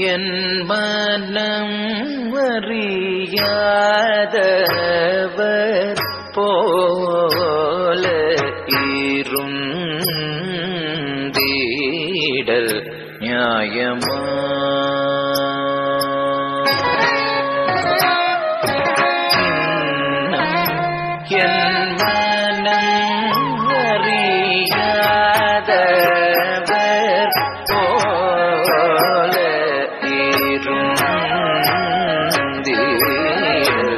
என் மனம் அறியாதவர் போல இருந்தீடல் நியாயமா? என் மனம் அறியாதவர் போல இருந்தீடல்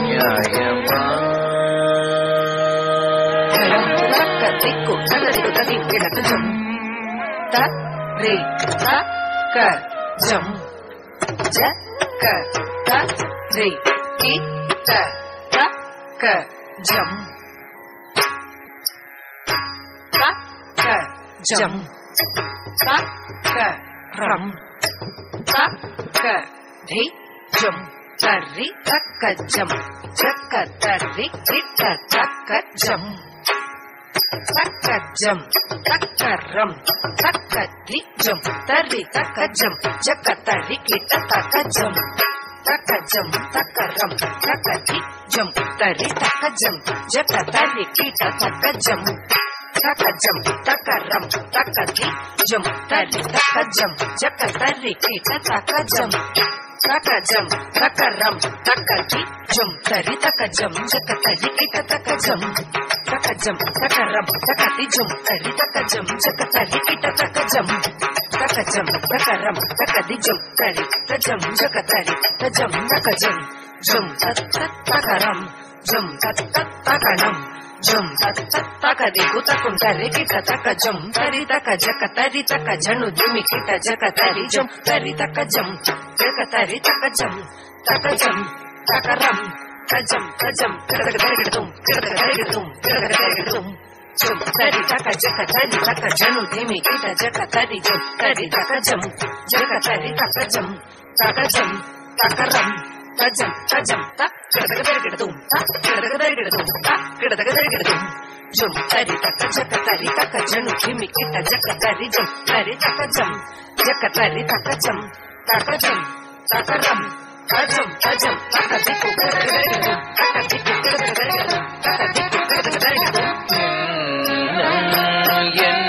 நியாயமா? रे ता क जम ज क त रे इ त क जम क जम क रम क रे जम तर्री तक जम जक तर्री तक जम तकजम तकरम तकरिजम तरितकजम जकतरिकिट तकजम तकजम तकरम तकरिजम तरितकजम जकतरिकिट तकजम तकजम तकरम तकरिजम तरितकजम जकतरिकिट तकजम तकजम तकरम तकरिजम तरितकजम जकतरिकिट तकजम तकजम तकरम तकरिजम तरितकजम जकतरिकिट तकजम तकजम तकरम तकरिजम तरितकजम जकतरितकजम तकजम जम तकरम जम तकनम जम तकदिगु तकुम तरिकिट तकजम तरितकजकतरितकजनु दिमिकिट जकतरिजम तरितकजम जकतरितकजम तकजम तकरम कजम कजम किडदगदगदगदुम किडदगदगदगदुम किडदगदगदगदुम जम तरितकजकतरितकजनु दिमिकिट जकतरिजम तरितकजम जकतरितकजम तकजम तकरम कजम कजम किडदगदगदगदुम किडदगदगदगदुम किडदगदगदगदुम जम तरितकजकतरितकजनु दिमिकिट जकतरिजम तरितकजम जकतरितकजम तकजम तकरम कजम कजम तकदिगु किडदगदगदुम तकदिगु किडदगदगदुम तकदिगु किडदगदगदुम என்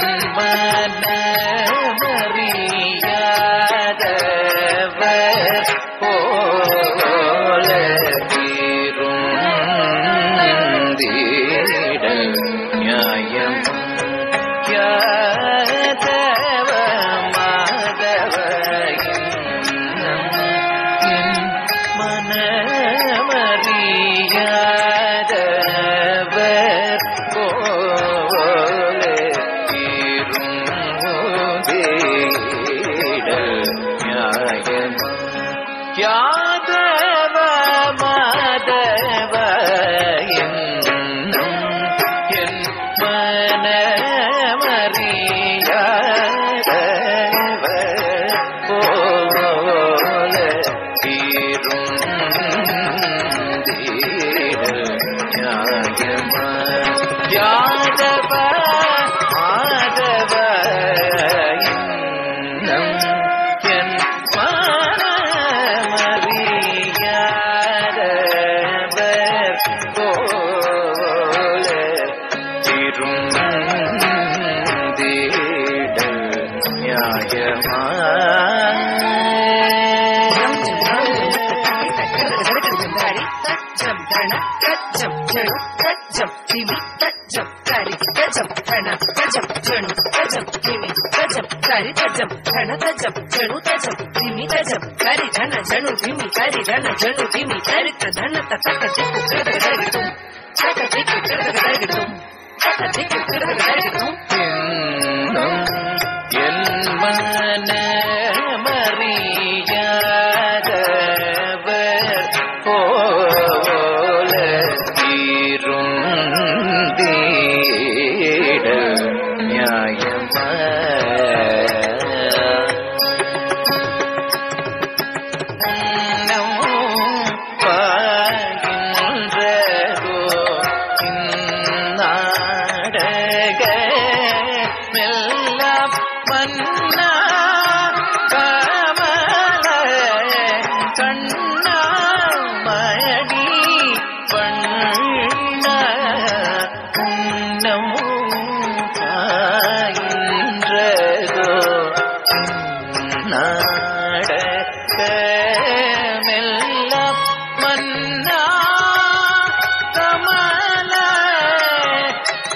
மனமறியாதவர் போல இருந்தீடல் நியாயமா? யாதவ மாதவ என் மனமறியாதவர் போல இருந்தீடல் நியாயமா? யாதவ மாதவ என் மனமறியாதவர் போல இருந்தீடல் நியாயமா? யாதவ மாதவ என் மனமறியாதவர் போல இருந்தீடல் நியாயமா? जम धन कजम जणु कजम तिमि कजम करि कजम धन कजम जणु कजम तिमि कजम करि कजम धन कजम जणु कजम तिमि कजम करि धन जणु तिमि करि धन जणु तिमि करि धन तकदिगु किडदगदगदुम तकदिगु किडदगदगदुम तकदिगु किडदगदगदुम என் மனமறியாதவர் போல இருந்தீடல் நியாயமா? பாகின்றதோ இந்நாடக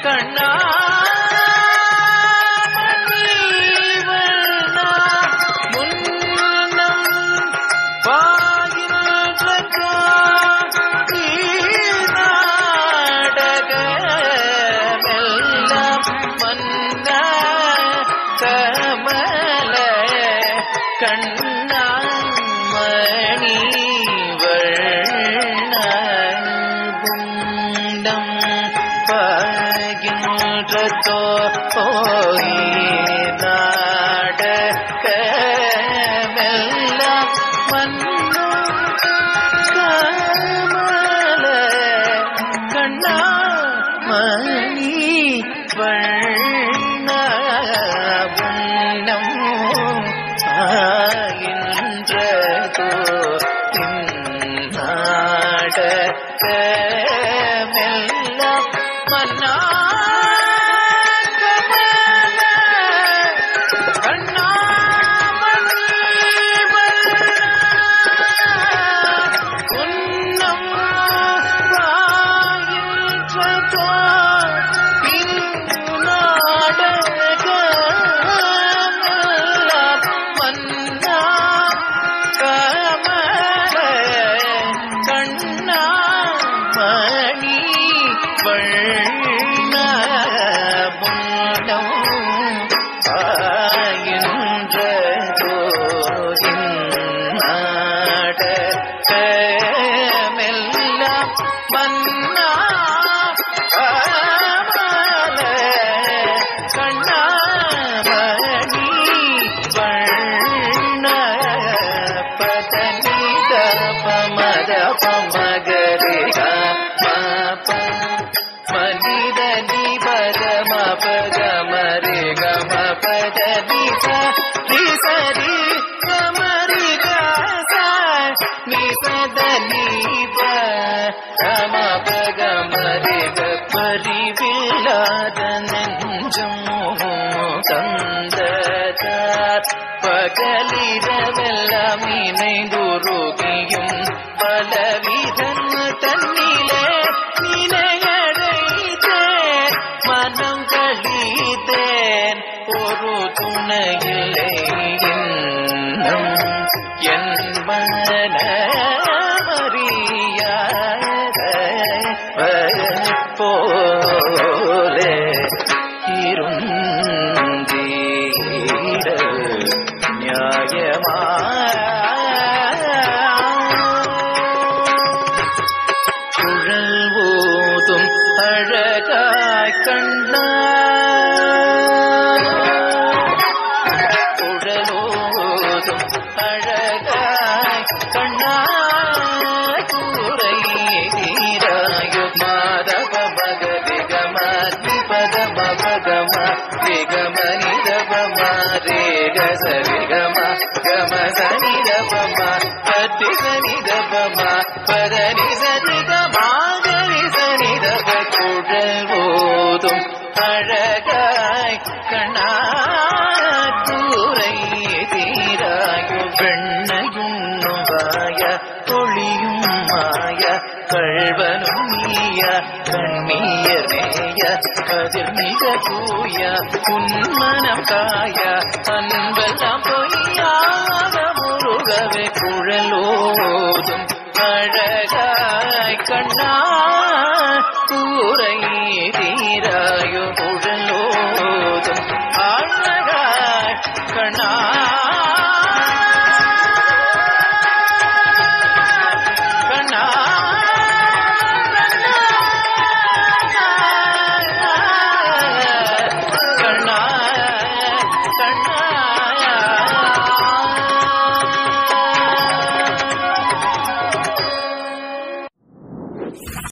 கண்ணா பகலிரவெல்லாம் இணைந்துருகியும் பலவிதன் தன்னிலே நினையடைத்தேன் மனம் கழித்தேன் ஒரு துணையில்லை இன்னும் என் மனமறியாத போலே குழல் ஓதும் அழகாய் கண்ணா குழலோதும் அழகாய் கண்ணா கூரை தீராயு மாதவ மகரி கமி பதம பகம விகமணி ரவம ரேக சரிகம கம சனி ரவம பத்தி சனி ரவம பதனி சனி கமாகரி சனி ரவ குழல் ஓதும் அழகாய் கண்ணா கூரை தீராயு வெண்ணையுண்ணும் வாய ஒளியும் மாய கள்வனும் நீய கண்ணீர் நேய கதிர் மிக கூய உன்மனம் காய அன்பெல்லாம் பொய்யாக முருகவே குழலோதும் அழகாய் கண்ணா கூரை தீராயோ குழலோதும் அழகாய் கண்ணா